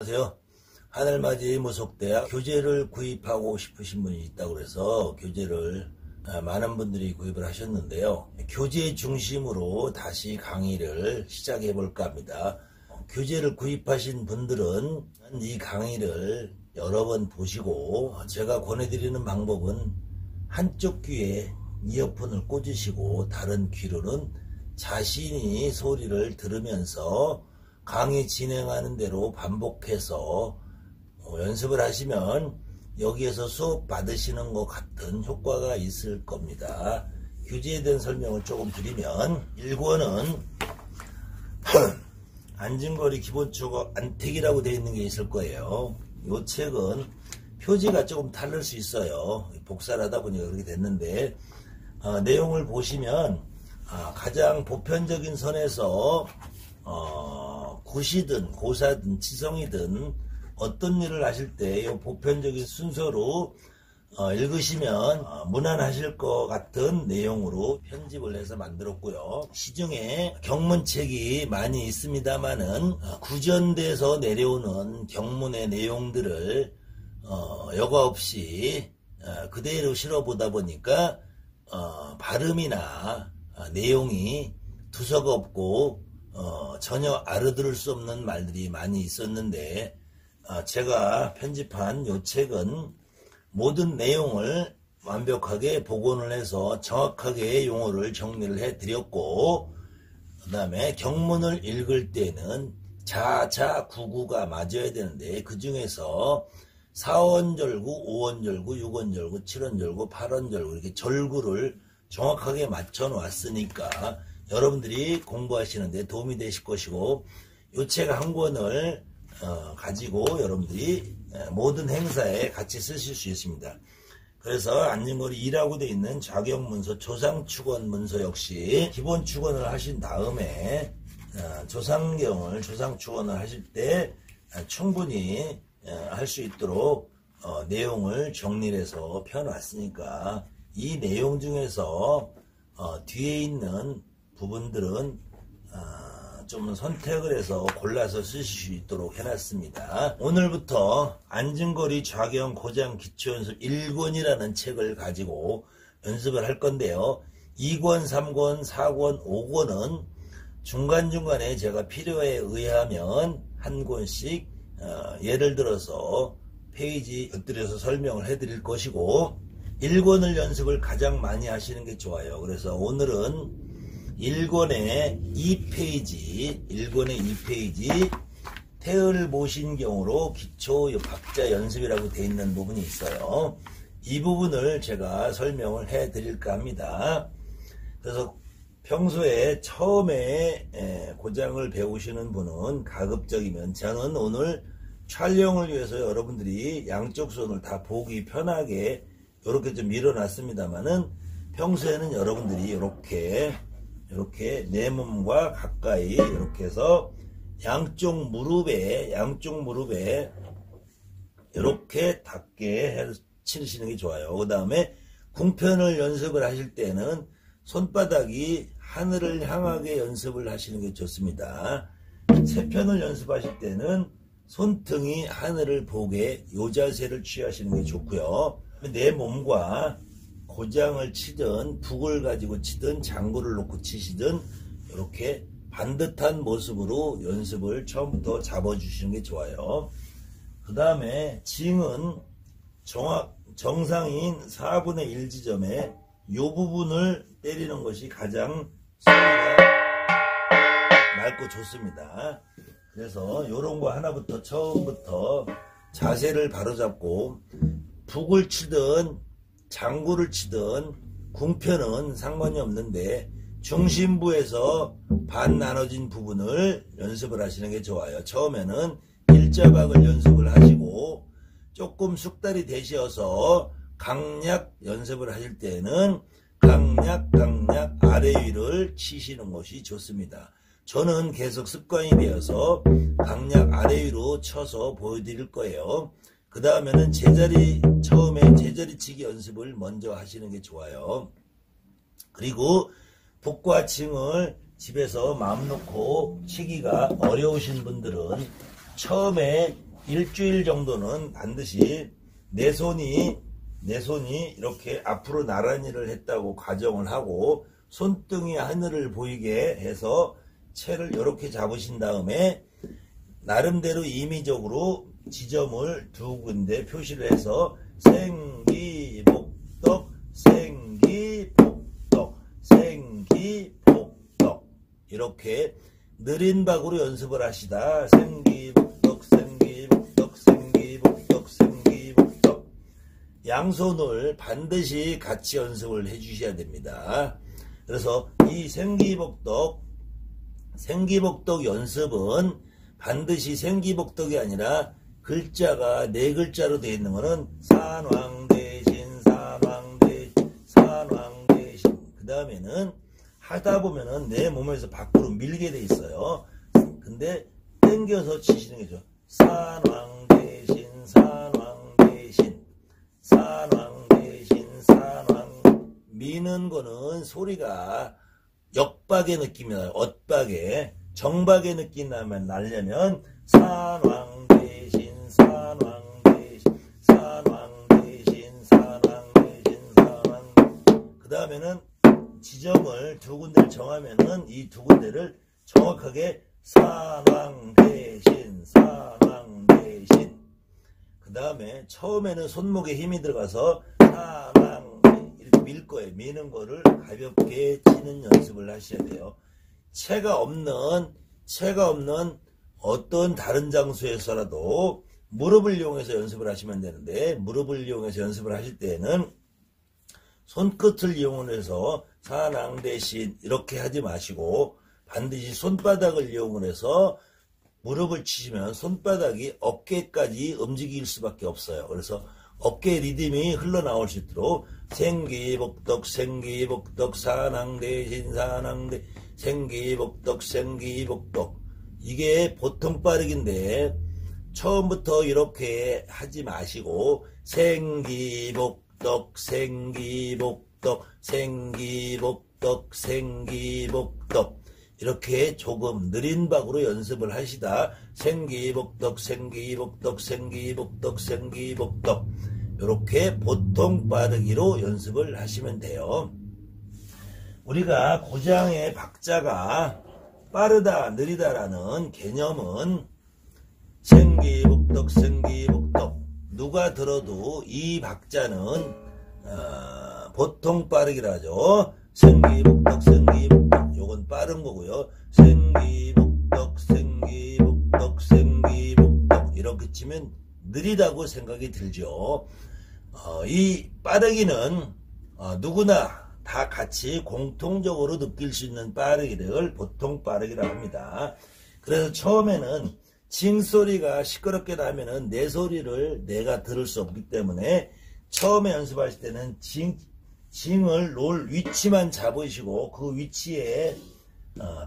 안녕하세요. 하늘맞이 무속대학 교재를 구입하고 싶으신 분이 있다고 그래서 교재를 많은 분들이 구입을 하셨는데요. 교재 중심으로 다시 강의를 시작해 볼까 합니다. 교재를 구입하신 분들은 이 강의를 여러 번 보시고 제가 권해드리는 방법은 한쪽 귀에 이어폰을 꽂으시고 다른 귀로는 자신이 소리를 들으면서 강의 진행하는 대로 반복해서 연습을 하시면 여기에서 수업 받으시는 것 같은 효과가 있을 겁니다. 교재에 대한 설명을 조금 드리면 1권은 안진거리 기본초급 안택이라고 되어 있는 게 있을 거예요. 이 책은 표지가 조금 다를 수 있어요. 복사를 하다 보니까 그렇게 됐는데 내용을 보시면 가장 보편적인 선에서 고시든 고사든 지성이든 어떤 일을 하실 때 이 보편적인 순서로 읽으시면 무난하실 것 같은 내용으로 편집을 해서 만들었고요. 시중에 경문책이 많이 있습니다만은 구전돼서 내려오는 경문의 내용들을 여과 없이 그대로 실어보다 보니까 발음이나 내용이 두서가 없고 전혀 알아들을 수 없는 말들이 많이 있었는데 제가 편집한 이 책은 모든 내용을 완벽하게 복원을 해서 정확하게 용어를 정리를 해드렸고 그 다음에 경문을 읽을 때는 자자 구구가 맞아야 되는데 그 중에서 4원절구, 5원절구, 6원절구, 7원절구, 8원절구 이렇게 절구를 정확하게 맞춰 놨으니까 여러분들이 공부하시는데 도움이 되실 것이고 이 책 한 권을 가지고 여러분들이 모든 행사에 같이 쓰실 수 있습니다. 그래서 안진거리 2라고 되어 있는 좌경문서, 조상축원 문서 역시 기본 축원을 하신 다음에 조상경을 조상축원을 하실 때 충분히 할 수 있도록 내용을 정리를 해서 펴놨으니까 이 내용 중에서 뒤에 있는 부분들은 좀 선택을 해서 골라서 쓰실 수 있도록 해놨습니다. 오늘부터 안진거리 좌경 고장 기초연습 1권이라는 책을 가지고 연습을 할 건데요. 2권, 3권, 4권, 5권은 중간중간에 제가 필요에 의하면 한 권씩 예를 들어서 페이지 곁들여서 설명을 해드릴 것이고 1권을 연습을 가장 많이 하시는 게 좋아요. 그래서 오늘은 1권의 2페이지 태을 모신경으로 기초 박자 연습이라고 되어 있는 부분이 있어요. 이 부분을 제가 설명을 해 드릴까 합니다. 그래서 평소에 처음에 고장을 배우시는 분은 가급적이면 저는 오늘 촬영을 위해서 여러분들이 양쪽 손을 다 보기 편하게 이렇게 좀 밀어놨습니다만은 평소에는 여러분들이 이렇게 내 몸과 가까이 이렇게 해서 양쪽 무릎에 이렇게 닿게 치시는 게 좋아요. 그 다음에 궁편을 연습을 하실 때는 손바닥이 하늘을 향하게 연습을 하시는 게 좋습니다. 세편을 연습하실 때는 손등이 하늘을 보게 이 자세를 취하시는 게 좋고요. 내 몸과 고장을 치든 북을 가지고 치든 장구를 놓고 치시든 이렇게 반듯한 모습으로 연습을 처음부터 잡아주시는 게 좋아요. 그 다음에 징은 정상인 4분의 1 지점에 이 부분을 때리는 것이 가장 소리가 맑고 좋습니다. 그래서 이런 거 하나부터 처음부터 자세를 바로잡고 북을 치든 장구를 치든 궁편은 상관이 없는데 중심부에서 반 나눠진 부분을 연습을 하시는 게 좋아요. 처음에는 일자박을 연습을 하시고 조금 숙달이 되셔서 강약 연습을 하실 때는 강약 아래 위를 치시는 것이 좋습니다. 저는 계속 습관이 되어서 강약 아래 위로 쳐서 보여드릴 거예요. 그 다음에는 처음에 제자리치기 연습을 먼저 하시는 게 좋아요. 그리고 북과 징을 집에서 마음 놓고 치기가 어려우신 분들은 처음에 일주일 정도는 반드시 내 손이 이렇게 앞으로 나란히를 했다고 가정을 하고 손등이 하늘을 보이게 해서 채를 이렇게 잡으신 다음에 나름대로 임의적으로 지점을 두 군데 표시를 해서 생기복덕 생기복덕 생기복덕 이렇게 느린 박으로 연습을 하시다. 생기복덕 생기복덕 생기복덕 생기복덕 양손을 반드시 같이 연습을 해 주셔야 됩니다. 그래서 이 생기복덕 연습은 반드시 생기복덕이 아니라 글자가 네 글자로 되어 있는 거는 산왕대신 산왕대신 그 다음에는 하다 보면은 내 몸에서 밖으로 밀게 돼 있어요. 근데 당겨서 치시는 거죠. 산왕대신 미는 거는 소리가 역박의 느낌이 나요. 엇박의 정박의 느낌이 나려면 산왕대신 그 다음에는 지점을 두 군데를 정하면은 이 두 군데를 정확하게 산왕대신 그 다음에 처음에는 손목에 힘이 들어가서 산왕 이렇게 밀 거예요. 미는 거를 가볍게 치는 연습을 하셔야 돼요. 채가 없는 어떤 다른 장소에서라도 무릎을 이용해서 연습을 하시면 되는데 무릎을 이용해서 연습을 하실 때에는 손끝을 이용해서 산왕대신 이렇게 하지 마시고 반드시 손바닥을 이용해서 무릎을 치시면 손바닥이 어깨까지 움직일 수밖에 없어요. 그래서 어깨 리듬이 흘러나올 수 있도록 생기복덕 산왕대신 생기복덕 이게 보통 빠르기인데 처음부터 이렇게 하지 마시고 생기복덕 이렇게 조금 느린 박으로 연습을 하시다 생기복덕 이렇게 보통 빠르기로 연습을 하시면 돼요. 우리가 고장의 박자가 빠르다 느리다라는 개념은 생기복덕 누가 들어도 이 박자는 보통 빠르기라 하죠. 생기복덕 요건 빠른 거고요. 생기복덕 이렇게 치면 느리다고 생각이 들죠. 이 빠르기는 누구나 다 같이 공통적으로 느낄 수 있는 빠르기를 보통 빠르기라고 합니다. 그래서 처음에는 징 소리가 시끄럽게 나면은 내 소리를 내가 들을 수 없기 때문에 처음에 연습하실 때는 징을 놓을 위치만 잡으시고 그 위치에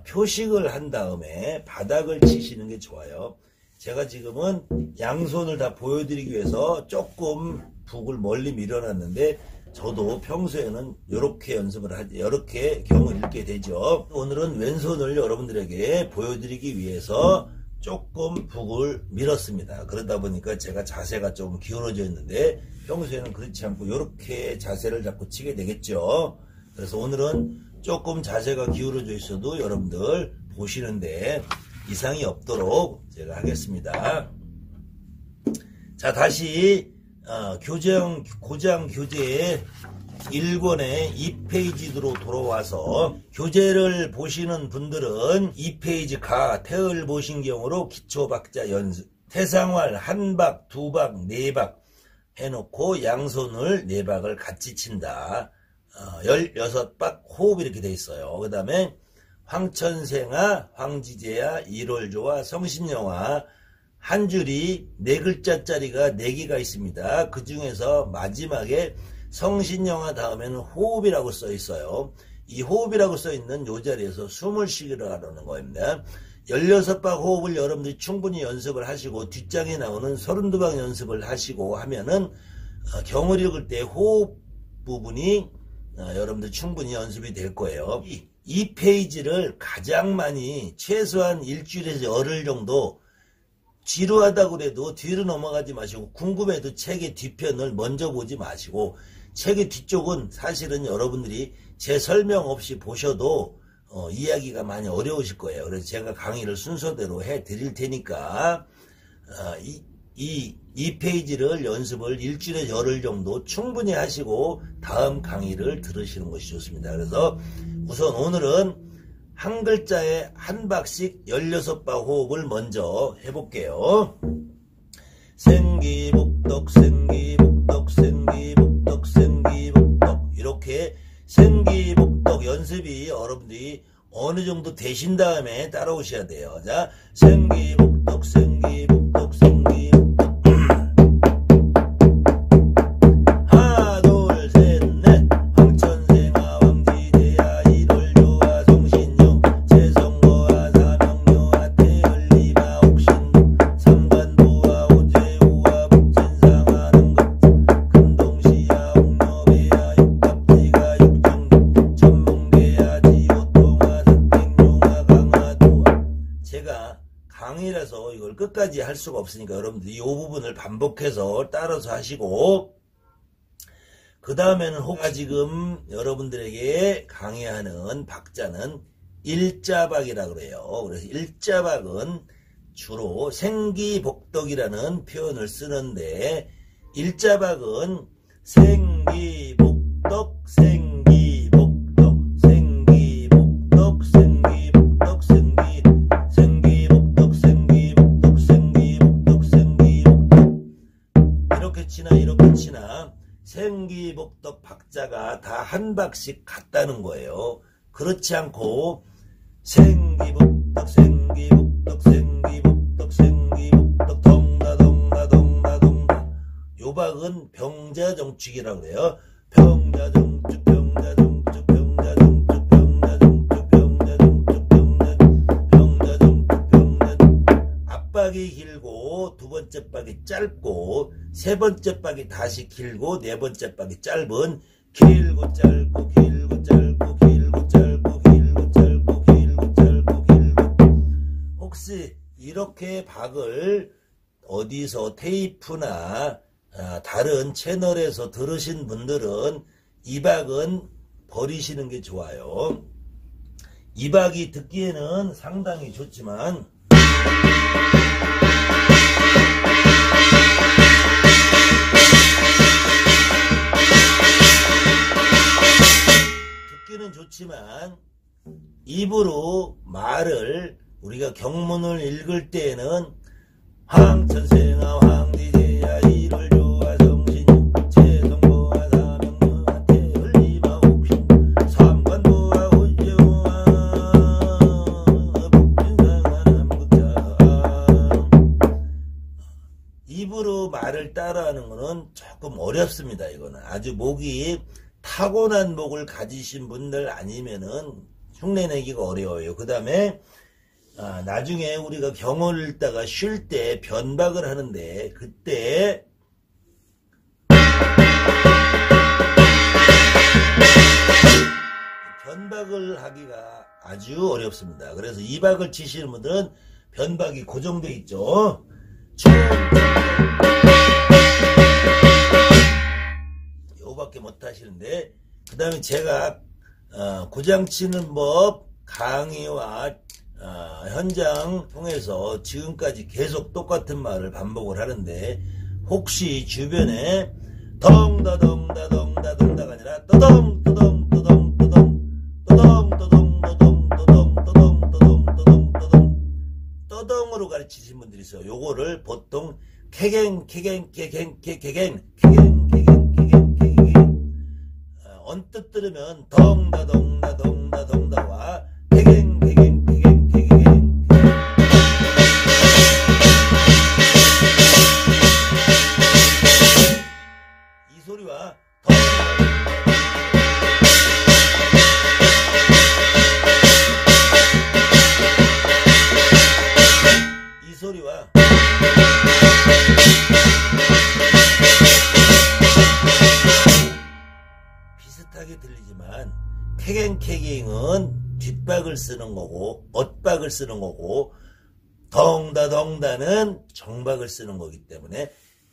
표식을 한 다음에 바닥을 치시는 게 좋아요. 제가 지금은 양손을 다 보여드리기 위해서 조금 북을 멀리 밀어놨는데 저도 평소에는 이렇게 연습을 하지 이렇게 경을 읽게 되죠. 오늘은 왼손을 여러분들에게 보여드리기 위해서 조금 북을 밀었습니다. 그러다 보니까 제가 자세가 좀 기울어져 있는데 평소에는 그렇지 않고 이렇게 자세를 잡고 치게 되겠죠. 그래서 오늘은 조금 자세가 기울어져 있어도 여러분들 보시는데 이상이 없도록 제가 하겠습니다. 자, 다시 고장 교재 1권의 2페이지로 돌아와서 교재를 보시는 분들은 2페이지 가 태을 보신 경우로 기초박자 연습 태상활 한박, 두박, 네박 해놓고 양손을 네박을 같이 친다. 16박 호흡 이렇게 돼 있어요. 그 다음에 황천생아, 황지제야, 일월조와 성신영화 한 줄이 네 글자짜리가 4개가 있습니다. 그 중에서 마지막에 성신영화 다음에는 호흡이라고 써 있어요. 이 호흡이라고 써 있는 이 자리에서 숨을 쉬기라는 겁니다. 16박 호흡을 여러분들이 충분히 연습을 하시고 뒷장에 나오는 32박 연습을 하시고 하면은 경을 읽을 때 호흡 부분이 여러분들 충분히 연습이 될 거예요. 이 페이지를 가장 많이 최소한 일주일에서 열흘 정도 지루하다고 그래도 뒤로 넘어가지 마시고 궁금해도 책의 뒤편을 먼저 보지 마시고 책의 뒤쪽은 사실은 여러분들이 제 설명 없이 보셔도 이야기가 많이 어려우실 거예요. 그래서 제가 강의를 순서대로 해드릴 테니까 이 페이지를 연습을 일주일에 열흘 정도 충분히 하시고 다음 강의를 들으시는 것이 좋습니다. 그래서 우선 오늘은 한 글자에 한 박씩 16바 호흡을 먼저 해볼게요. 생기복덕 생기복덕 생기복덕 생기복덕 이렇게 생기복덕 연습이 여러분들이 어느 정도 되신 다음에 따라오셔야 돼요. 자, 생기복덕 생기복덕 생기복덕 하나 둘 셋 넷 황천생아 왕지대야 일월조와 성신요 재성거와 사명료와 태열리마 옥신도 삼관도와 오재우와 북진상하는 것 금동시야 옥녀배야 육갑지가 육정도 천봉대야 지오통화 산택용화 강화도와 제가 강의라서 이걸 끝까지 할 수가 없으니까 여러분들이 이 부분을 반복해서 따라서 하시고 그 다음에는 혹시 지금 여러분들에게 강의하는 박자는 일자박이라고 그래요. 그래서 일자박은 주로 생기복덕이라는 표현을 쓰는데 일자박은 생기복덕 생기복덕 생기복덕 생기복덕 생기복덕 생기복덕 생기복덕 생기복덕 이렇게 치나 생기복덕 박자가 다 한 박씩 같다는 거예요. 그렇지 않고 생기복덕 생기복덕 생기복덕 생기복덕 동다동다동다동다 요 박은 병자정축이라고 그래요. 병자정축 병자정축 병자정축 병자정축 병자정축 병자정축 앞박이 길고 두 번째 박이 짧고 세 번째 박이 다시 길고 네 번째 박이 짧은 길고 짧고 길고 짧고 길고 짧고 길고 짧고 길고 짧고 길고 혹시 이렇게 박을 어디서 테이프나 다른 채널에서 들으신 분들은 이 박은 버리시는 게 좋아요. 이 박이 듣기에는 상당히 좋지만 듣기는 좋지만 입으로 말을 우리가 경문을 읽을 때에는 황천생아 황지대야 일월조와 성신요 재성거와 사명료와 태열리마 옥신 삼관도와 오재우와 북진상하 남극자 입으로 말을 따라하는 것은 조금 어렵습니다. 이거는 아주 목이 타고난 목을 가지신 분들 아니면은 흉내내기가 어려워요. 그 다음에 나중에 우리가 경어를 읽다가 쉴 때 변박을 하는데 그때 변박을 하기가 아주 어렵습니다. 그래서 이 박을 치시는 분들은 변박이 고정되어 있죠. 요밖에 못 하시는데 그 다음에 제가 구장 치는 법 강의와 현장 통해서 지금까지 계속 똑같은 말을 반복을 하는데 혹시 주변에 덩다덩다덩다덩다가 아니라 떠덩으로 가르치신 분들이 있어요. 요거를 보통 캐갱 언뜻 들으면 덩다와 캐갱 이 소리와 이 소리와 비슷하게 들리지만 캐갱은 뒷박을 쓰는 거고 엇박을 쓰는 거고 덩다덩다는 정박을 쓰는 거기 때문에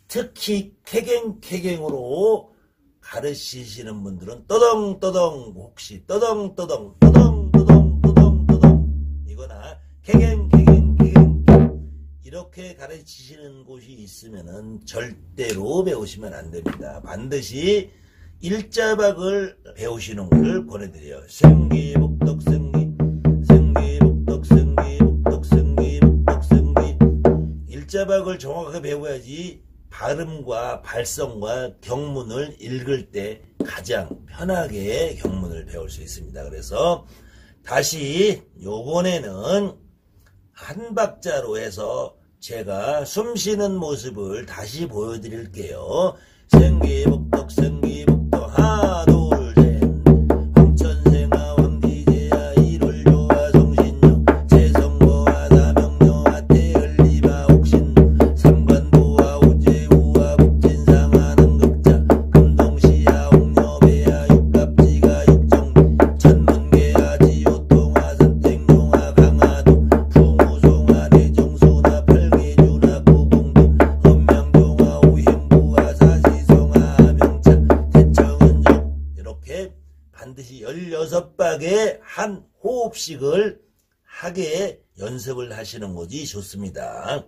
특히 캐갱캐갱으로 가르치시는 분들은 떠덩떠덩 혹시 떠덩떠덩 이거나 캐갱캐갱 이렇게 가르치시는 곳이 있으면은 절대로 배우시면 안 됩니다. 반드시 일자박을 배우시는 걸 권해드려요. 생기복덕 일자박을 정확하게 배워야지 발음과 발성과 경문을 읽을 때 가장 편하게 경문을 배울 수 있습니다. 그래서 다시 요번에는 한 박자로 해서 제가 숨 쉬는 모습을 다시 보여드릴게요. 생기복덕 하나 둘셋 황천생아 황지제야 일월조와 성신녀 재성보와 사명녀와 태을리바 옥신 삼관도와 오제우와 북진상아 남극자 금동시야 옥녀배야 육갑지가 육정 천문계야 지호통화 산택용화 강화도 풍우송화 대정수나 팔계주나 구봉도 험명종화 우행부와 사시성화 명차 대청은정 이렇게 반드시 16박의 한 호흡씩을 하게 연습을 하시는 것이 좋습니다.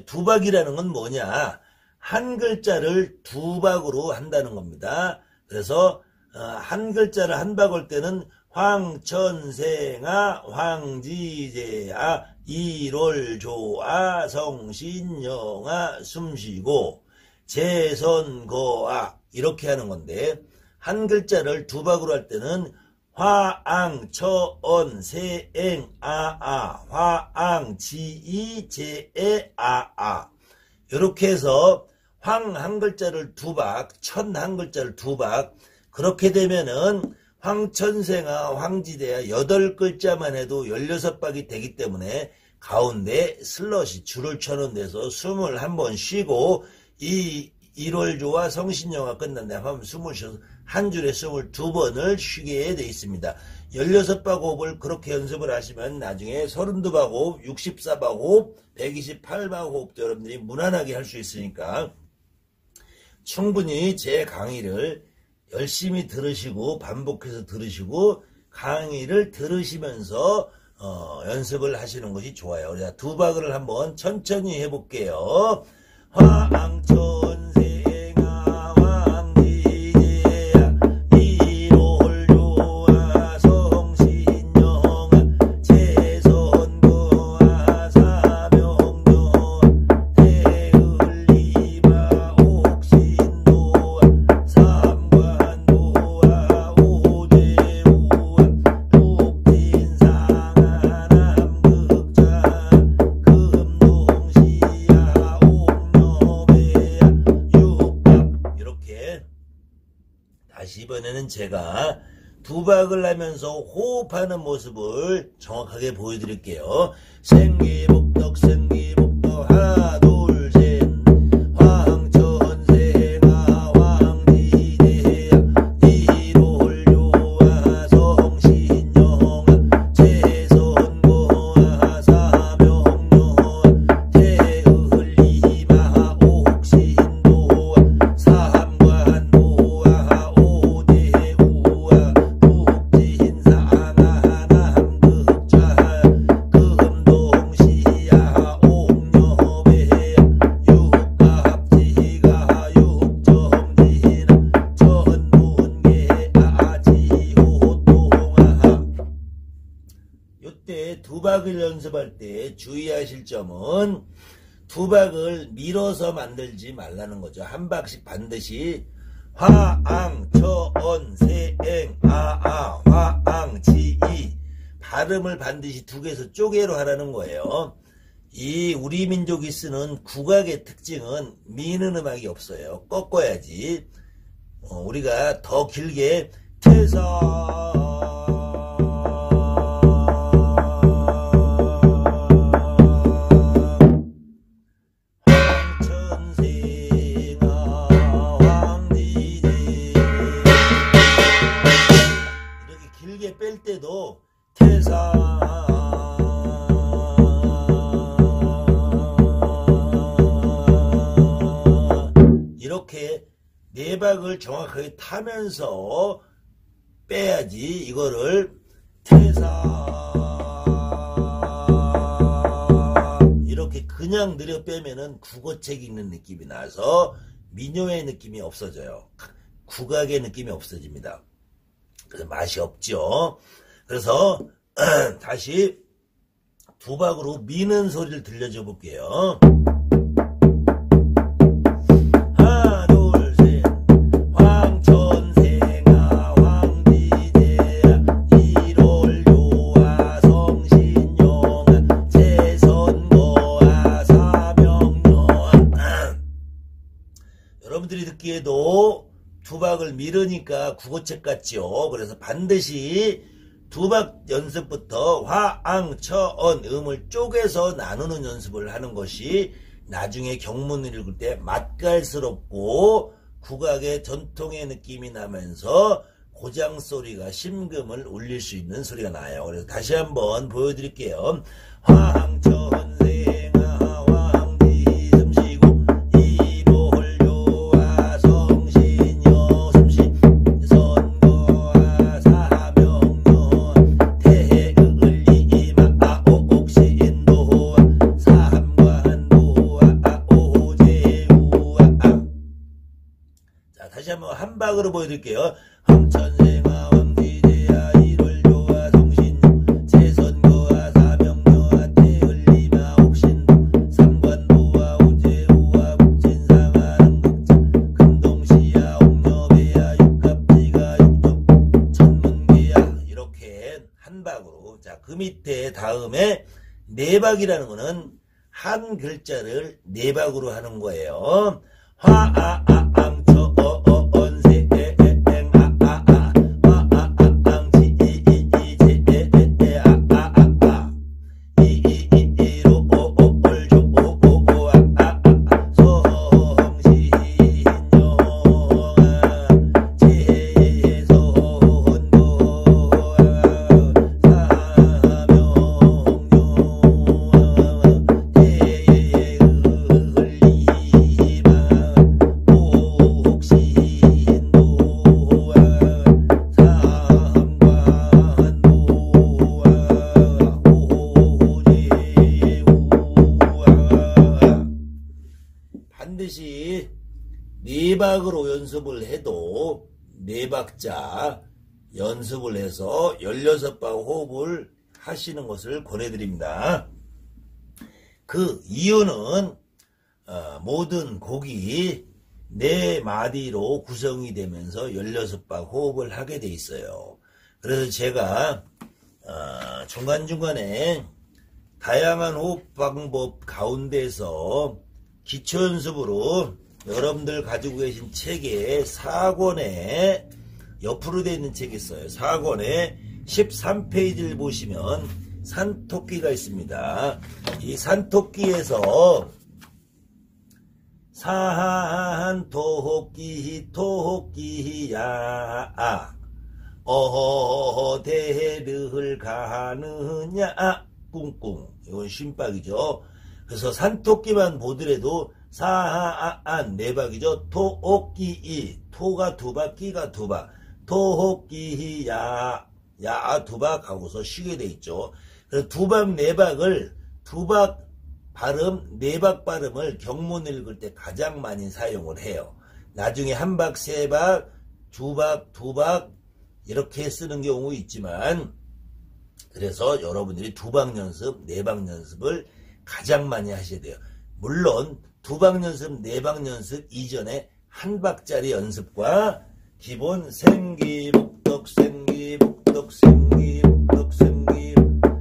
두 박이라는 건 뭐냐? 한 글자를 두 박으로 한다는 겁니다. 그래서 한 글자를 한 박 올 때는 황천생아 황지제아 일월조아 성신영아 숨쉬고 재선거아 이렇게 하는 건데 한 글자를 두 박으로 할 때는 화앙처언 세앵아아 화앙지이제에아아 이렇게 해서 황 한 글자를 두 박, 천 한 글자를 두 박 그렇게 되면은 황천생아 황지대야 8글자만 해도 16박이 되기 때문에 가운데 슬롯이 줄을 쳐놓은 데서 숨을 한번 쉬고 이 1월조와 성신영화 끝난 다음에 한번 숨을 쉬어서 한 줄에 숨을 2번을 쉬게 돼 있습니다. 16박 호흡을 그렇게 연습을 하시면 나중에 32박 호흡, 64박 호흡, 128박 호흡도 여러분들이 무난하게 할 수 있으니까 충분히 제 강의를 열심히 들으시고 반복해서 들으시고 강의를 들으시면서 연습을 하시는 것이 좋아요. 자, 두 박을 한번 천천히 해볼게요. 화앙천생아 황지제야 일월조아 성신영아 재선거아 사명녀 태을리바 옥신도아 삼관도아 오제우아 북진상아 남극자 금동시야 옥녀배야 육박 이렇게 다시 이번에는 제가 두 박을 하면서 호흡하는 모습을 정확하게 보여드릴게요. 생기복덕 하나 둘셋 황천생아 황지제야 일월조아 성신영아 재선거아 사명녀 태을리바 옥신도아 삼관도아 오제우아 북진상아 남극자 금동시야 옥녀배야 육갑지가 육정진아 천문계야 지호통아 요때 두 박을 연습할 때 주의하실 점은 두 박을 밀어서 만들지 말라는 거죠. 한 박씩 반드시 화앙처언 세앵아아 화앙지이 발음을 반드시 두 개에서 쪼개로 하라는 거예요. 이 우리 민족이 쓰는 국악의 특징은 미는 음악이 없어요. 꺾어야지. 우리가 더 길게 태사 황천생아 황지제 이렇게 길게 뺄 때도 태사 이렇게 네 박을 정확하게 타면서 빼야지 이거를 태사 이렇게 그냥 느려 빼면은 국어책 읽는 느낌이 나서 민요의 느낌이 없어져요. 국악의 느낌이 없어집니다. 그래서 맛이 없죠. 그래서 다시 두 박으로 미는 소리를 들려줘 볼게요. 하나 둘 셋 황천생아 황지제야 일월요아 성신용아 제선거아 사명여아 여러분들이 듣기에도 두 박을 미르니까 국어책 같지요. 그래서 반드시 두 박 연습부터 화, 앙, 처, 언, 음을 쪼개서 나누는 연습을 하는 것이 나중에 경문을 읽을 때 맛깔스럽고 국악의 전통의 느낌이 나면서 고장 소리가 심금을 울릴 수 있는 소리가 나요. 그래서 다시 한번 보여드릴게요. 황천생아 황지 숨쉬고 일월요아 성신여 숨쉬 선거아 사명여 태을리마 옥신도아 삼관도아 오제우아 자 다시 한번 한 박으로 보여드릴게요. 황천생아 황지제야 일월요아 성신여 제선거아 사명여아 태을리마 옥신도 삼관도아 오제우아 북진상아 한국자 금동시야 옥녀배야 육갑지가 육종 천문계야 이렇게 한 박으로 자 그 밑에 다음에 네 박이라는 거는 한 글자를 네 박으로 하는 거예요. 화아아앙처 반드시 네 박으로 연습을 해도 네 박자 연습을 해서 16박 호흡을 하시는 것을 권해드립니다. 그 이유는 모든 곡이 네 마디로 구성이 되면서 16박 호흡을 하게 돼 있어요. 그래서 제가 중간중간에 다양한 호흡 방법 가운데서 기초연습으로 여러분들 가지고 계신 책에 4권에 옆으로 되어 있는 책이 있어요. 4권에 13페이지를 보시면 산토끼가 있습니다. 이 산토끼에서 산토끼 토끼야 어디를 가느냐 꿍꿍 이건 쉰박이죠. 그래서 산토끼만 보더라도 사안 네 박이죠. 토끼이 토가 두 박 끼가 두 박 토끼야 야 두 박 하고서 쉬게 돼 있죠. 그래서 두 박 네 박을 두 박 발음 네 박 발음을 경문 읽을 때 가장 많이 사용을 해요. 나중에 한 박 세 박 두 박 이렇게 쓰는 경우 있지만 그래서 여러분들이 두 박 연습 네 박 연습을 가장 많이 하셔야 돼요. 물론 두 박 연습, 네 박 연습 이전에 한 박짜리 연습과 기본 생기복덕 생기복덕 생기복덕 생기복덕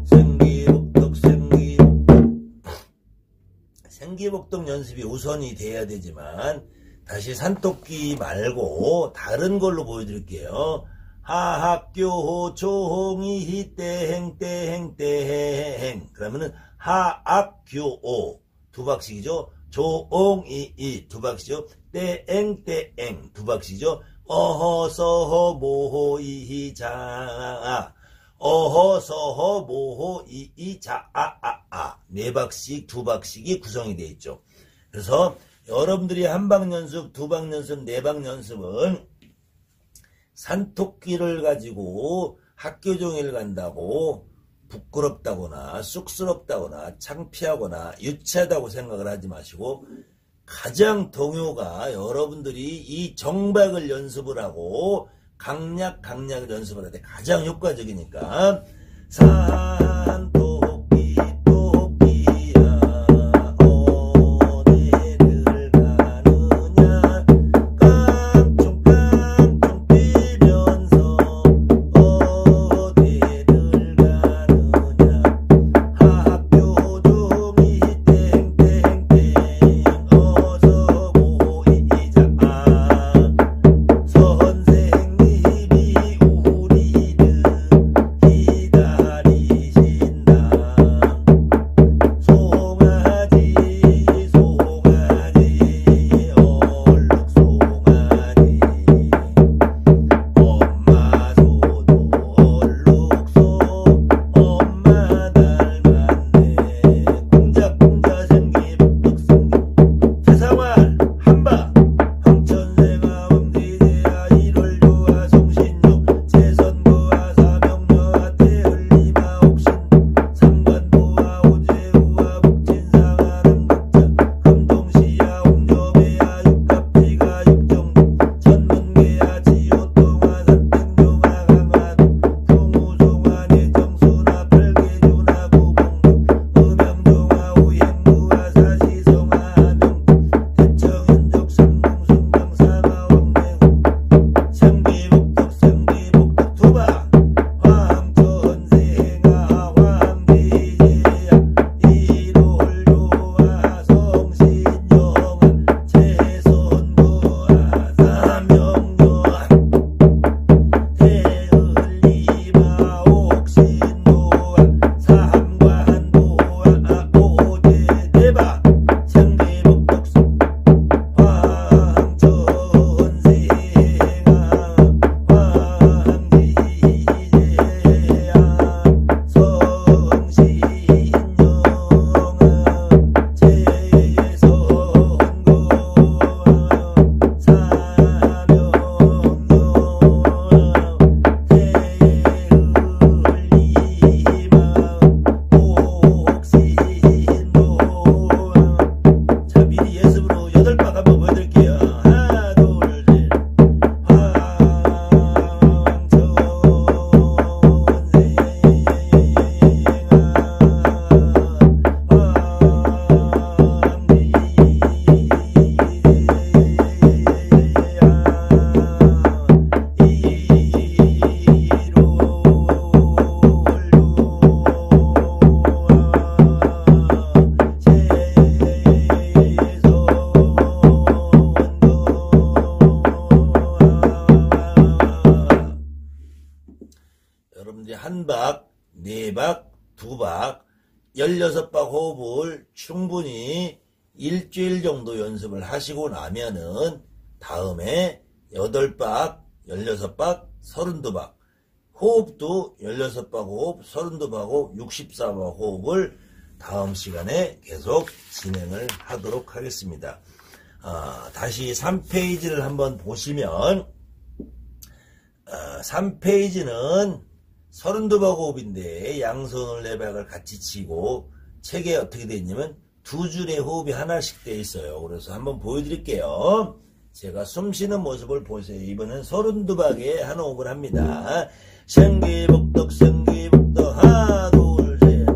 생기복덕 연습이 우선이 돼야 되지만 다시 산토끼 말고 다른 걸로 보여드릴게요. 하학교 조홍이 땡땡땡땡 그러면은 하학교오 두 박씩이죠. 조옹이 두 박씩이죠. 땡땡 두 박씩이죠. 어허서허 모호이 자 어허서허 모호이 자아 네 박씩 두 박씩이 구성이 되어 있죠. 그래서 여러분들이 한방연습, 두방연습, 네방연습은 산토끼를 가지고 학교 종일 간다고 부끄럽다거나 쑥스럽다거나 창피하거나 유치하다고 생각을 하지 마시고, 가장 동요가 여러분들이 이 정박을 연습을 하고 강약을 연습을 할 때 가장 효과적이니까, 산토끼 토끼야 어디를 가느냐 깡총깡총 뛰면서 어디를 가느냐 학교 종이 땡땡땡 어서 모이자 선생님이 우리를 기다리신다. 송아지 송아지 얼룩 송아지 엄마 소도 얼룩소 엄마 닮았네 공자공자 생기복덕생기 세상활 한바 황천생아 왕지대야 일월요와 성신요 재선거와 사명녀와 태흘리마 옥신 상관도와 오제우와 북진상아 남극자 금동시야 옥녀배야 육갑지가 육정동 전문계야 지호동아 산등종아 강화도 풍우송아 내정수나 팔계주나 구봉동 음양동아 우행부와 사시성아 함영동 대청현적 상동순방 상하 왕래홍 생기복덕 생기복덕 투바 황천생아 황기제야 일월요와 성신영아 재선거와 사명녀아 태흘리마 옥신도와 삼관도와 오제대바 생기복덕 황천생아 황기제야 성신영아 재선거와 사명녀 태흘리마 옥신도와 자, 미리 예습으로 8박 한번 보여드릴게요. 하나 둘셋 여러분들이 한 박, 네 박, 두 박, 16박 호흡을 충분히 일주일 정도 연습을 하시고 나면은 다음에 8박, 16박, 32박 호흡도 16박 호흡, 32박 호흡, 64박 호흡을 다음 시간에 계속 진행을 하도록 하겠습니다. 다시 3페이지를 한번 보시면 3페이지는 32박 호흡인데 양손을 내박을 같이 치고 책에 어떻게 되어 있냐면 두 줄의 호흡이 하나씩 되어 있어요. 그래서 한번 보여드릴게요. 제가 숨 쉬는 모습을 보세요. 이번엔 32박에 한 호흡을 합니다. 생기복덕 생기복덕 하나 둘셋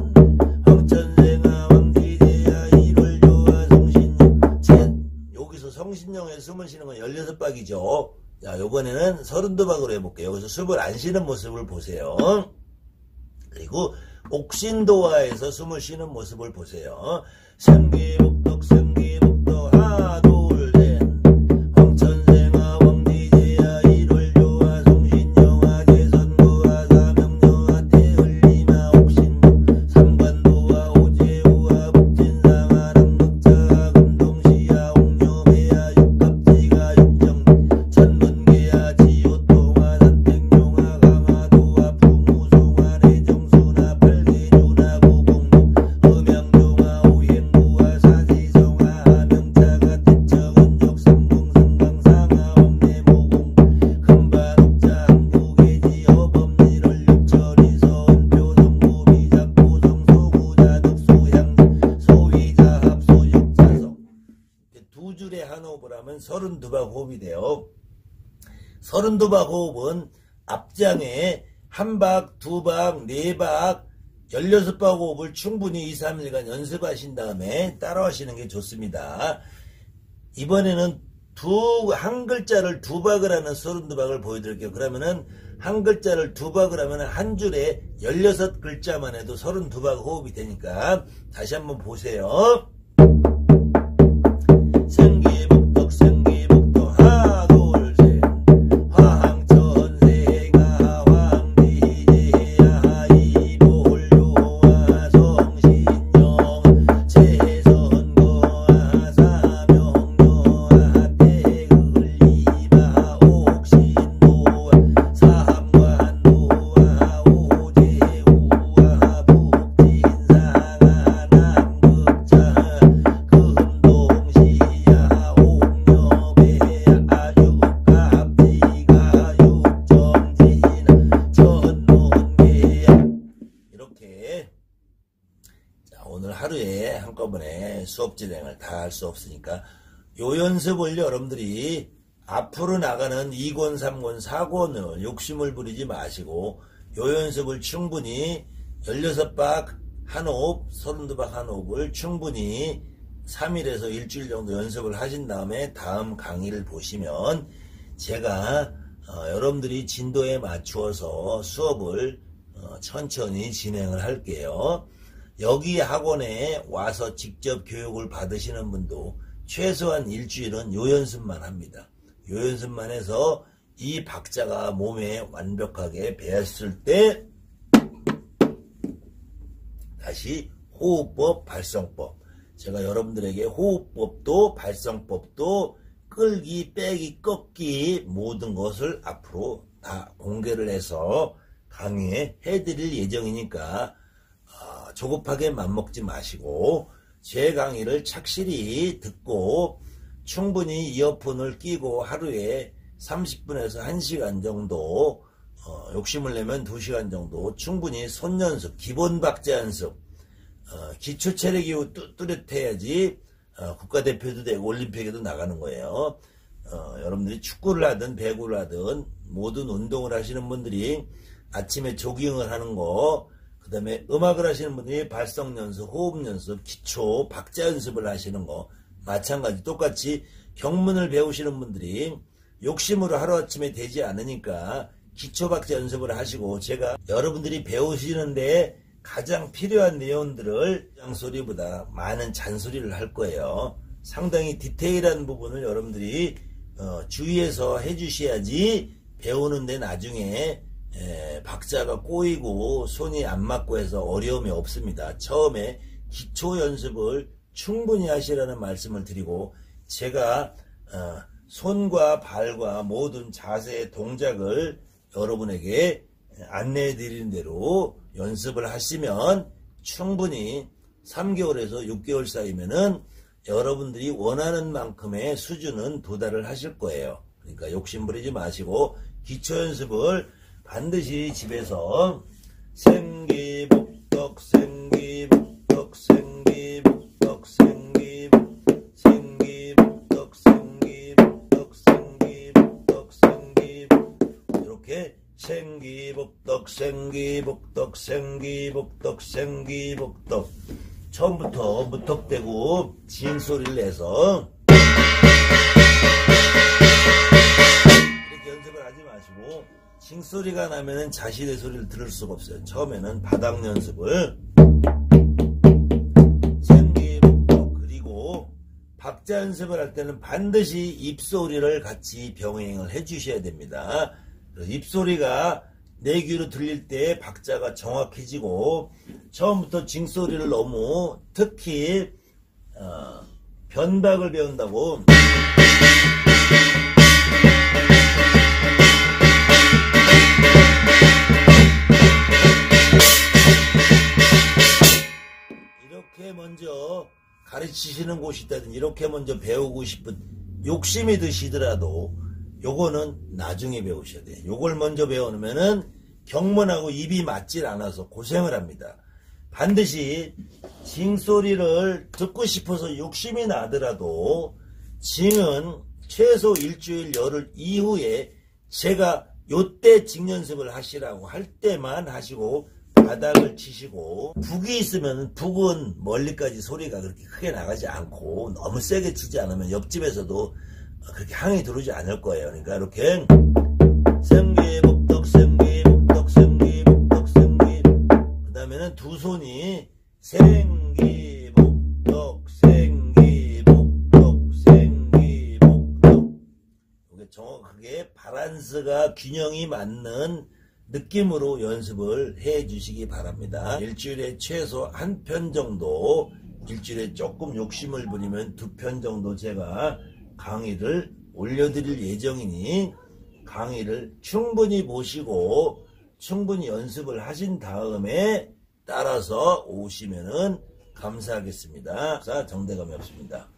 황천생아 왕지제야 일월요와 성신용 여기서 성신용에 숨을 쉬는 건 16박이죠. 자, 요번에는 32박으로 해볼게요. 여기서 숨을 안 쉬는 모습을 보세요. 그리고 옥신도화에서 숨을 쉬는 모습을 보세요. 생기복덕 생기복덕 하나 둘셋 황천생아 왕지제야 일월요와 성신영아 재선거와 사명녀와 태흘리마 옥신도 삼관도와 오제우와 북진상아 남극자가 금동시야 옥녀배야 육갑지가 육정 전문계야 지호동아 산택용아 강화도와 풍우송아 내정수나 팔계주나 구공동 음양종아 오행부와 사시 두 줄에 한 호흡을 하면 32박 호흡이 돼요. 32박 호흡은 앞장에 한 박, 두 박, 네 박, 16박 호흡을 충분히 2, 3일간 연습하신 다음에 따라하시는 게 좋습니다. 이번에는 한 글자를 두 박을 하는 32박을 보여드릴게요. 그러면은 한 글자를 두 박을 하면 한 줄에 16글자만 해도 32박 호흡이 되니까 다시 한번 보세요. 생기복덕 생기복덕 하나 둘셋 화항천생아 황디제야 이볼요아 성신영 최선거아 사명료아 태을이바 옥신도아 삼관도아 오제우아 북진상아 남극자 금동시야 옥녀배야 아육합지가 육정진아 천문계야. 이렇게 자, 오늘 하루에 한꺼번에 수업 진행을 다 할 수 없으니까 요 연습을 여러분들이 앞으로 나가는 2권, 3권, 4권을 욕심을 부리지 마시고 요 연습을 충분히 16박 한 호흡, 32박 한 호흡을 충분히 3일에서 일주일 정도 연습을 하신 다음에 다음 강의를 보시면 제가 여러분들이 진도에 맞추어서 수업을 천천히 진행을 할게요. 여기 학원에 와서 직접 교육을 받으시는 분도 최소한 일주일은 요 연습만 합니다. 요 연습만 해서 이 박자가 몸에 완벽하게 배었을 때 다시 호흡법, 발성법. 제가 여러분들에게 호흡법도 발성법도 끌기, 빼기, 꺾기 모든 것을 앞으로 다 공개를 해서 강의해 드릴 예정이니까 조급하게 맘먹지 마시고 제 강의를 착실히 듣고 충분히 이어폰을 끼고 하루에 30분에서 1시간 정도 욕심을 내면 2시간 정도 충분히 손 연습, 기본 박자 연습, 기초 체력이 뚜렷해야지 국가대표도 되고 올림픽에도 나가는 거예요. 여러분들이 축구를 하든 배구를 하든 모든 운동을 하시는 분들이 아침에 조깅을 하는 거, 그 다음에 음악을 하시는 분들이 발성 연습, 호흡 연습, 기초 박자 연습을 하시는 거 마찬가지. 똑같이 경문을 배우시는 분들이 욕심으로 하루아침에 되지 않으니까 기초 박자 연습을 하시고 제가 여러분들이 배우시는데 가장 필요한 내용들을 짱소리보다 많은 잔소리를 할 거예요. 상당히 디테일한 부분을 여러분들이 주의해서 해주셔야지 배우는데 나중에 박자가 꼬이고 손이 안 맞고 해서 어려움이 없습니다. 처음에 기초 연습을 충분히 하시라는 말씀을 드리고 제가 손과 발과 모든 자세의 동작을 여러분에게 안내해 드리는 대로 연습을 하시면 충분히 3개월에서 6개월 사이면은 여러분들이 원하는 만큼의 수준은 도달을 하실 거예요. 그러니까 욕심부리지 마시고 기초 연습을 반드시 집에서 생기복덕 생기복덕 생기복덕 생기복덕 생기복덕 생기복덕 생기복덕 생기복덕 이렇게 생기복덕 생기복덕 생기복덕 생기복덕 처음부터 무턱대고 징소리를 내서 이렇게 연습을 하지 마시고 징소리가 나면은 자신의 소리를 들을 수가 없어요. 처음에는 바닥 연습을 생기복덕 그리고 박자 연습을 할 때는 반드시 입소리를 같이 병행을 해 주셔야 됩니다. 입소리가 내 귀로 들릴 때 박자가 정확해지고 처음부터 징소리를 너무 특히 변박을 배운다고 이렇게 먼저 가르치시는 곳이 있다든 이렇게 먼저 배우고 싶은 욕심이 드시더라도 요거는 나중에 배우셔야 돼요. 요걸 먼저 배우면은 경문하고 입이 맞질 않아서 고생을 합니다. 반드시 징소리를 듣고 싶어서 욕심이 나더라도 징은 최소 일주일 열흘 이후에 제가 요때 징 연습을 하시라고 할 때만 하시고 바닥을 치시고 북이 있으면 북은 멀리까지 소리가 그렇게 크게 나가지 않고 너무 세게 치지 않으면 옆집에서도 그렇게 항이 들어오지 않을 거예요. 그러니까 이렇게 생기복덕 생기복덕 생기복덕 생기 그 다음에는 두 손이 생기복덕 생기복덕 생기복덕 이게 정확하게 바란스가 균형이 맞는 느낌으로 연습을 해 주시기 바랍니다. 일주일에 최소 한 편 정도, 일주일에 조금 욕심을 부리면 2편 정도 제가 강의를 올려드릴 예정이니 강의를 충분히 보시고 충분히 연습을 하신 다음에 따라서 오시면은 감사하겠습니다. 정대감이 없습니다.